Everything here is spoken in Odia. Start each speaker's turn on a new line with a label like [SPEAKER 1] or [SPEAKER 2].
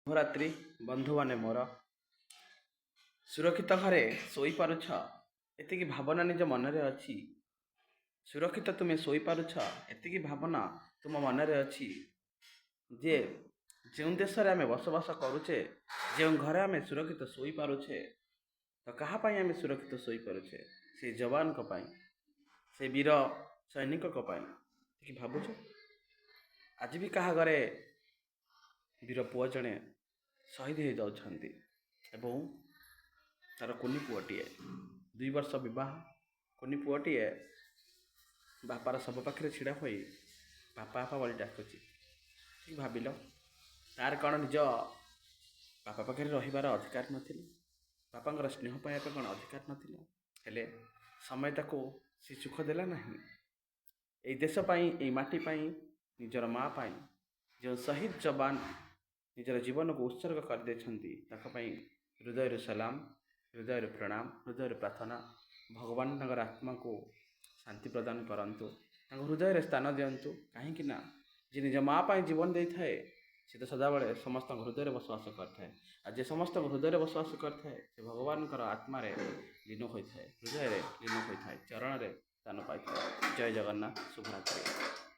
[SPEAKER 1] ଶୁଭରାତ୍ରି ବନ୍ଧୁମାନେ ମୋର। ସୁରକ୍ଷିତ ଘରେ ଶୋଇପାରୁଛ, ଏତିକି ଭାବନା ନିଜ ମନରେ ଅଛି। ସୁରକ୍ଷିତ ତୁମେ ଶୋଇପାରୁଛ, ଏତିକି ଭାବନା ତୁମ ମନରେ ଅଛି ଯେ ଯେଉଁ ଦେଶରେ ଆମେ ବସବାସ କରୁଛେ, ଯେଉଁ ଘରେ ଆମେ ସୁରକ୍ଷିତ ଶୋଇପାରୁଛେ, ତ କାହା ପାଇଁ ଆମେ ସୁରକ୍ଷିତ ଶୋଇପାରୁଛେ? ସେ ଯବାନଙ୍କ ପାଇଁ, ସେ ବୀର ସୈନିକଙ୍କ ପାଇଁ। ଏତିକି ଭାବୁଛୁ। ଆଜି ବି କାହା ଘରେ ବୀର ପୁଅ ଜଣେ ଶହୀଦ ହୋଇଯାଉଛନ୍ତି ଏବଂ ତା'ର କୁନି ପୁଅଟିଏ 2 ବର୍ଷ ବିବାହ କୁନି ପୁଅଟିଏ ବାପାର ଶବ ପାଖରେ ଛିଡ଼ା ହୋଇ ବାପା ବାପା ବୋଲି ଡାକୁଛି। ଠିକ୍ ଭାବିଲ, ତା'ର କ'ଣ ନିଜ ବାପା ପାଖରେ ରହିବାର ଅଧିକାର ନଥିଲା? ବାପାଙ୍କର ସ୍ନେହ ପାଇବା ପାଇଁ କ'ଣ ଅଧିକାର ନଥିଲା? ହେଲେ ସମୟ ତାକୁ ସେ ସୁଖ ଦେଲା ନାହିଁ। ଏଇ ଦେଶ ପାଇଁ, ଏଇ ମାଟି ପାଇଁ, ନିଜର ମା' ପାଇଁ ଯେଉଁ ଶହୀଦ ଯବାନ ନିଜର ଜୀବନକୁ ଉତ୍ସର୍ଗ କରିଦେଇଛନ୍ତି, ତାଙ୍କ ପାଇଁ ହୃଦୟରୁ ସଲାମ, ହୃଦୟରୁ ପ୍ରଣାମ, ହୃଦୟରୁ ପ୍ରାର୍ଥନା। ଭଗବାନ ତାଙ୍କର ଆତ୍ମାକୁ ଶାନ୍ତି ପ୍ରଦାନ କରନ୍ତୁ, ତାଙ୍କ ହୃଦୟରେ ସ୍ଥାନ ଦିଅନ୍ତୁ। କାହିଁକି ନା ଯେ ନିଜ ମା' ପାଇଁ ଜୀବନ ଦେଇଥାଏ, ସେ ତ ସଦାବେଳେ ସମସ୍ତଙ୍କ ହୃଦୟରେ ବସବାସ କରିଥାଏ। ଆଉ ଯେ ସମସ୍ତଙ୍କ ହୃଦୟରେ ବସବାସ କରିଥାଏ, ସେ ଭଗବାନଙ୍କର ଆତ୍ମାରେ ଲୀନ ହୋଇଥାଏ, ହୃଦୟରେ ଲୀନ ହୋଇଥାଏ, ଚରଣରେ ସ୍ଥାନ ପାଇଥାଏ। ଜୟ ଜଗନ୍ନାଥ। ଶୁଭରାତ୍ରି।